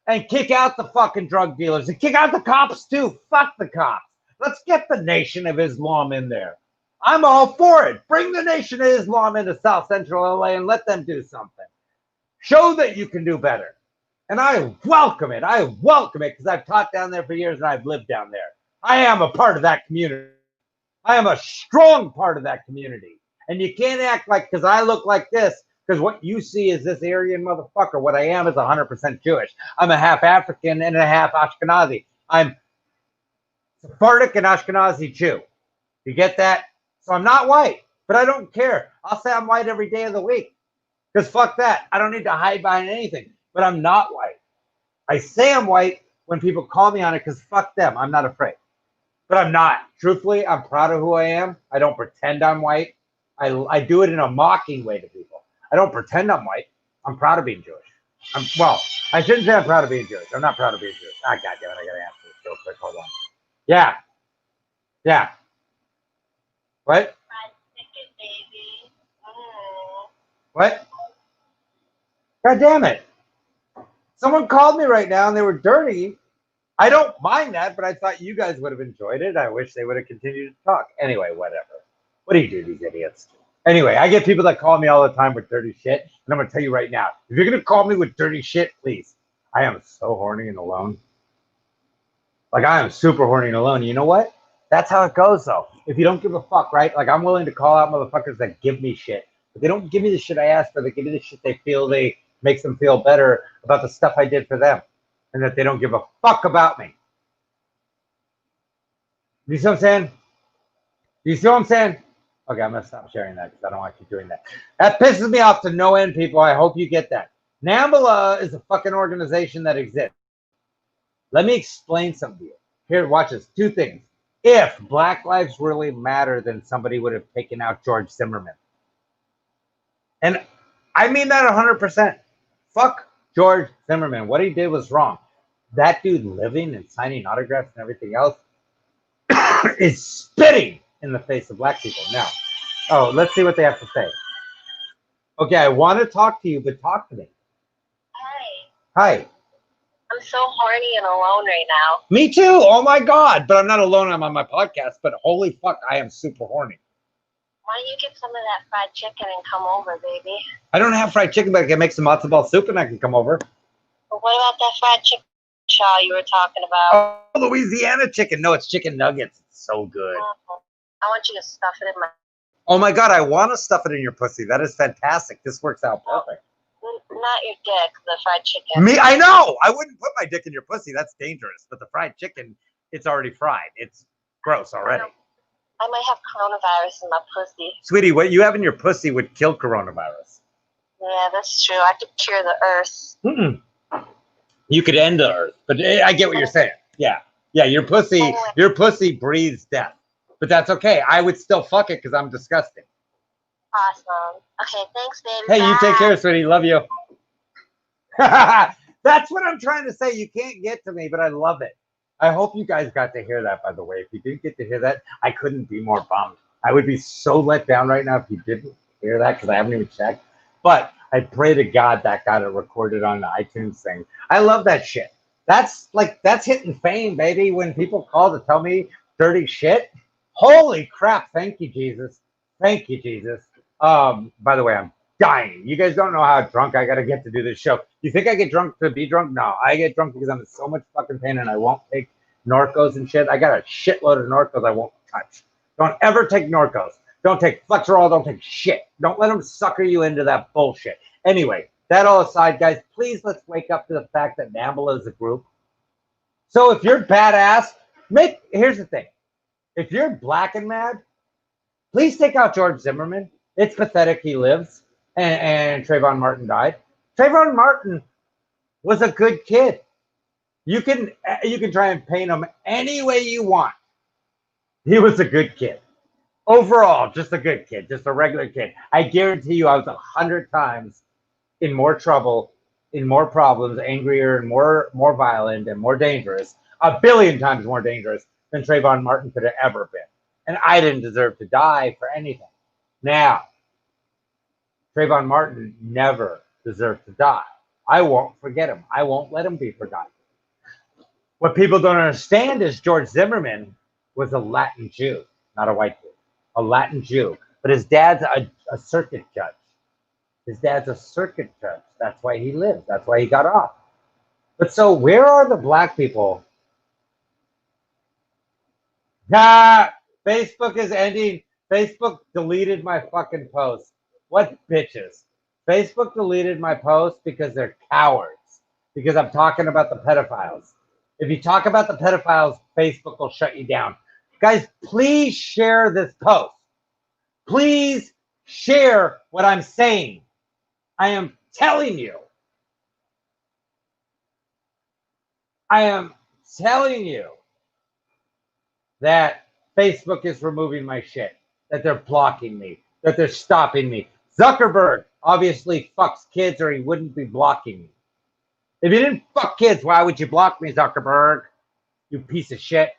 And kick out the fucking drug dealers. And kick out the cops too. Fuck the cops. Let's get the Nation of Islam in there. I'm all for it. Bring the Nation of Islam into South Central LA and let them do something. Show that you can do better. And I welcome it. I welcome it because I've taught down there for years and I've lived down there. I am a part of that community. I am a strong part of that community. And you can't act like, because I look like this, because what you see is this Aryan motherfucker. What I am is 100% Jewish. I'm a half African and a half Ashkenazi. I'm Sephardic and Ashkenazi Jew. You get that? So I'm not white, but I don't care. I'll say I'm white every day of the week. Because fuck that. I don't need to hide behind anything. But I'm not white. I say I'm white when people call me on it because fuck them. I'm not afraid. But I'm not. Truthfully, I'm proud of who I am. I don't pretend I'm white. I do it in a mocking way to people. I don't pretend I'm white. I'm proud of being Jewish. Well, I shouldn't say I'm proud of being Jewish. I'm not proud of being Jewish. Ah, goddamn it. I got to answer this real quick. Hold on. Yeah. Yeah. What? What? God damn it. Someone called me right now and they were dirty. I don't mind that, but I thought you guys would have enjoyed it. I wish they would have continued to talk. Anyway, whatever. What do you do, these idiots? Anyway, I get people that call me all the time with dirty shit, and I'm going to tell you right now, if you're going to call me with dirty shit, please. I am so horny and alone. Like, I am super horny and alone. You know what? That's how it goes, though. If you don't give a fuck, right? Like, I'm willing to call out motherfuckers that give me shit. But they don't give me the shit I asked for. They give me the shit they feel makes them feel better about the stuff I did for them. And that they don't give a fuck about me. You see what I'm saying? You see what I'm saying? Okay, I'm going to stop sharing that because I don't want you doing that. That pisses me off to no end, people. I hope you get that. NAMBLA is a fucking organization that exists. Let me explain something to you. Here, watch this. Two things. If Black lives really matter, then somebody would have taken out George Zimmerman. And I mean that 100%. Fuck George Zimmerman. What he did was wrong. That dude living and signing autographs and everything else is spitting in the face of black people. Now, let's see what they have to say. Okay, I want to talk to you, but talk to me. Hi. Hi. I'm so horny and alone right now. Me too. Oh my God. But I'm not alone. I'm on my podcast. But holy fuck, I am super horny. Why don't you get some of that fried chicken and come over, baby? I don't have fried chicken, but I can make some matzo ball soup and I can come over. But what about that fried chicken shaw you were talking about? Oh, Louisiana chicken. No, it's chicken nuggets. It's so good. I want you to stuff it in my... Oh my God, I want to stuff it in your pussy. That is fantastic. This works out perfect. Not your dick, the fried chicken. Me? I know. I wouldn't put my dick in your pussy. That's dangerous. But the fried chicken, it's already fried. It's gross already. I might have coronavirus in my pussy. Sweetie, what you have in your pussy would kill coronavirus. Yeah, that's true. I could cure the earth. You could end the earth, but I get what you're saying. Yeah, your pussy breathes death, but that's okay. I would still fuck it because I'm disgusting. Awesome. Okay, thanks, baby. Hey, Bye. you take care, sweetie. Love you. That's what I'm trying to say. You can't get to me, but I love it. I hope you guys got to hear that, by the way. If you didn't get to hear that, I couldn't be more bummed. I would be so let down right now if you didn't hear that, because I haven't even checked. But I pray to God that got it recorded on the iTunes thing. I love that shit. That's hitting fame, baby. When people call to tell me dirty shit. Holy crap. Thank you, Jesus. Thank you, Jesus. By the way, I'm dying. You guys don't know how drunk I gotta get to do this show. You think I get drunk to be drunk? No, I get drunk because I'm in so much fucking pain and I won't take Norcos and shit. I got a shitload of Norcos I won't touch. Don't ever take Norcos. Don't take Flexerol. Don't take shit. Don't let them sucker you into that bullshit. Anyway, that all aside, guys, please let's wake up to the fact that NAMBLA is a group. So if you're badass, here's the thing. If you're black and mad, please take out George Zimmerman. It's pathetic he lives and Trayvon Martin died. Trayvon Martin was a good kid. You can try and paint him any way you want. He was a good kid. Overall, just a good kid, just a regular kid. I guarantee you I was 100 times in more trouble, in more problems, angrier and more violent and more dangerous, 1 billion times more dangerous than Trayvon Martin could have ever been. And I didn't deserve to die for anything. Now, Trayvon Martin never deserved to die. I won't forget him. I won't let him be forgotten. What people don't understand is George Zimmerman was a Latin Jew, not a white dude. A Latin Jew. But his dad's a circuit judge. His dad's a circuit judge. That's why he lived. That's why he got off. But so where are the black people? Facebook is ending. Facebook deleted my fucking post. What bitches? Facebook deleted my post because they're cowards. Because I'm talking about the pedophiles. If you talk about the pedophiles, Facebook will shut you down. Guys, please share this post. Please share what I'm saying. I am telling you. I am telling you that Facebook is removing my shit, that they're blocking me, that they're stopping me. Zuckerberg obviously fucks kids or he wouldn't be blocking me. If you didn't fuck kids, why would you block me, Zuckerberg? You piece of shit.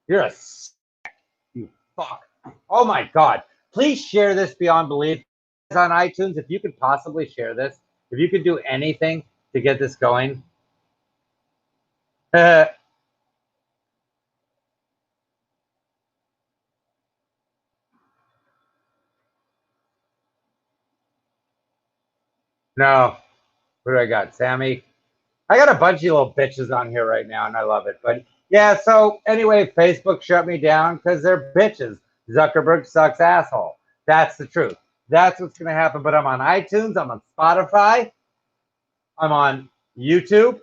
You're a you fuck. Oh my God. Please share this beyond belief. On iTunes, if you could possibly share this, if you could do anything to get this going. No. Who do I got? Sammy? I got a bunch of little bitches on here right now, and I love it. But yeah, so anyway, Facebook shut me down because they're bitches. Zuckerberg sucks asshole. That's the truth. That's what's going to happen. But I'm on iTunes. I'm on Spotify. I'm on YouTube.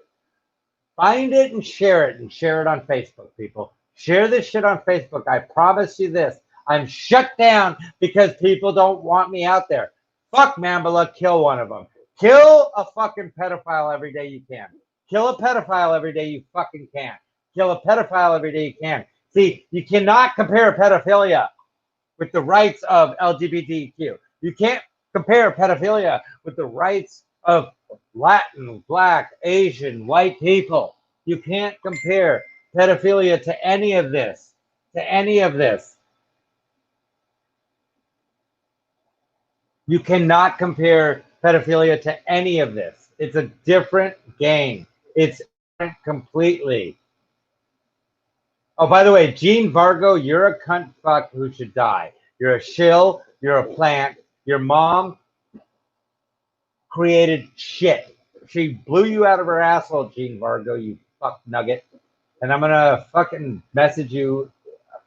Find it and share it on Facebook, people. Share this shit on Facebook. I promise you this. I'm shut down because people don't want me out there. Fuck Mambala, kill one of them. Kill a fucking pedophile every day you can. Kill a pedophile every day you fucking can. Kill a pedophile every day you can. See, you cannot compare pedophilia with the rights of LGBTQ. You can't compare pedophilia with the rights of Latin, Black, Asian, white people. You can't compare pedophilia to any of this. To any of this. You cannot compare pedophilia to any of this. It's a different game. It's different completely. Oh, by the way, Gene Vargo, you're a cunt fuck who should die. You're a shill. You're a plant. Your mom created shit. She blew you out of her asshole, Gene Vargo, you fuck nugget. And I'm going to fucking message you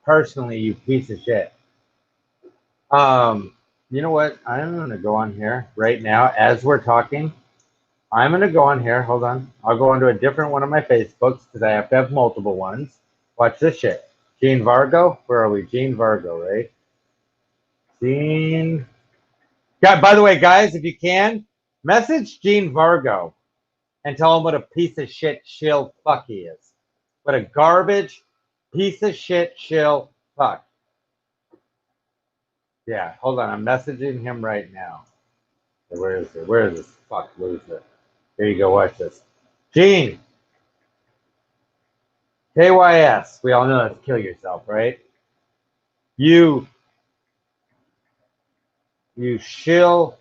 personally, you piece of shit. You know what? I'm going to go on here right now as we're talking. I'm going to go on here. Hold on. I'll go onto a different one of my Facebooks because I have to have multiple ones. Watch this shit. Gene Vargo. Where are we? Gene Vargo, right? Gene. God, by the way, guys, if you can, message Gene Vargo and tell him what a piece of shit shill fuck he is. What a garbage piece of shit shill fuck. Yeah, hold on. I'm messaging him right now. Where is it? Where is this fuck loser? Here you go. Watch this. Gene. KYS. We all know that's kill yourself, right? You shill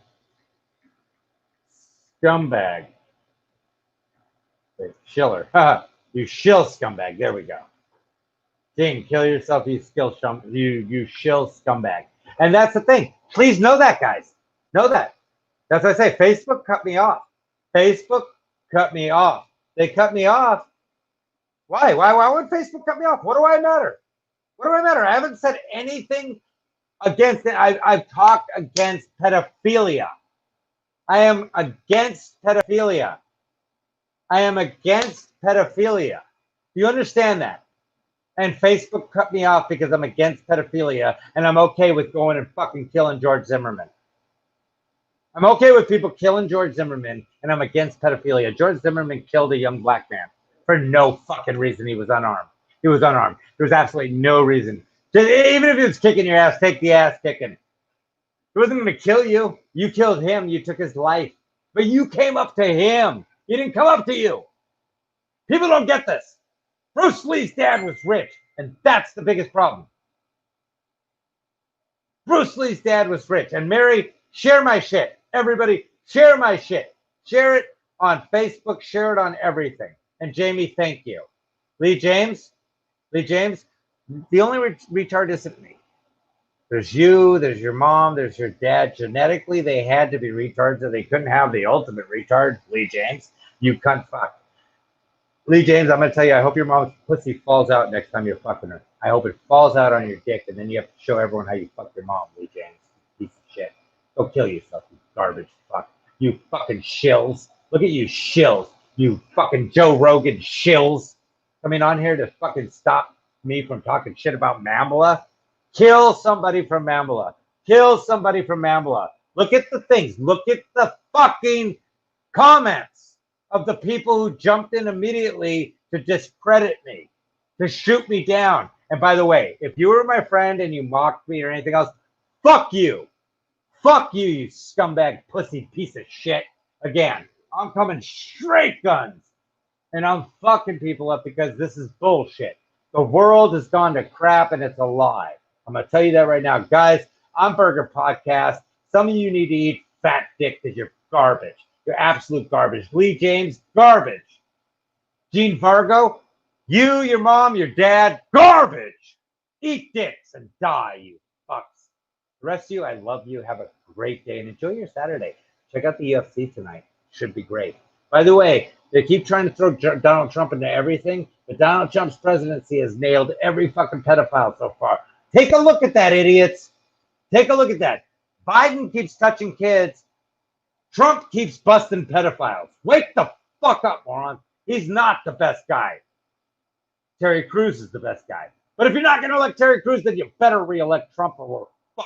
scumbag. Wait, Schiller. You shill scumbag. There we go. Gene, kill yourself, you shill scumbag. And that's the thing. Please know that, guys. Know that. That's what I say. Facebook cut me off. Facebook cut me off. They cut me off. Why? Why would Facebook cut me off? What do I matter? What do I matter? I haven't said anything against it. I've talked against pedophilia. I am against pedophilia. I am against pedophilia. Do you understand that? And Facebook cut me off because I'm against pedophilia, and I'm okay with going and fucking killing George Zimmerman. I'm okay with people killing George Zimmerman, and I'm against pedophilia. George Zimmerman killed a young black man for no fucking reason. He was unarmed. He was unarmed. There was absolutely no reason. Even if he was kicking your ass, take the ass kicking. He wasn't going to kill you. You killed him. You took his life. But you came up to him. He didn't come up to you. People don't get this. Bruce Lee's dad was rich, and that's the biggest problem. Bruce Lee's dad was rich. And Mary, share my shit. Everybody, share my shit. Share it on Facebook. Share it on everything. And Jamie, thank you. Lee James, the only retard isn't me. There's you, there's your mom, there's your dad. Genetically, they had to be retards, or they couldn't have the ultimate retard, Lee James. You cunt fuck. Lee James, I'm going to tell you, I hope your mom's pussy falls out next time you're fucking her. I hope it falls out on your dick, and then you have to show everyone how you fucked your mom, Lee James. Piece of shit. Go kill yourself, you garbage fuck. You fucking shills. Look at you shills. You fucking Joe Rogan shills. Coming on here to fucking stop me from talking shit about Mamela. Kill somebody from Mamela. Kill somebody from Mamela. Look at the things. Look at the fucking comments of the people who jumped in immediately to discredit me, to shoot me down. And by the way, if you were my friend and you mocked me or anything else, fuck you. Fuck you, you scumbag pussy piece of shit. Again, I'm coming straight guns. And I'm fucking people up because this is bullshit. The world has gone to crap and it's a lie. I'm going to tell you that right now. Guys, I'm Burger Podcast. Some of you need to eat fat dick because you're garbage. You're absolute garbage. Lee James, garbage. Gene Vargo, you, your mom, your dad, garbage. Eat dicks and die, you fucks. The rest of you, I love you. Have a great day and enjoy your Saturday. Check out the UFC tonight. Should be great. By the way, they keep trying to throw Donald Trump into everything, but Donald Trump's presidency has nailed every fucking pedophile so far. Take a look at that, idiots. Take a look at that. Biden keeps touching kids. Trump keeps busting pedophiles. Wake the fuck up, moron. He's not the best guy. Terry Crews is the best guy. But if you're not going to elect Terry Crews, then you better re-elect Trump or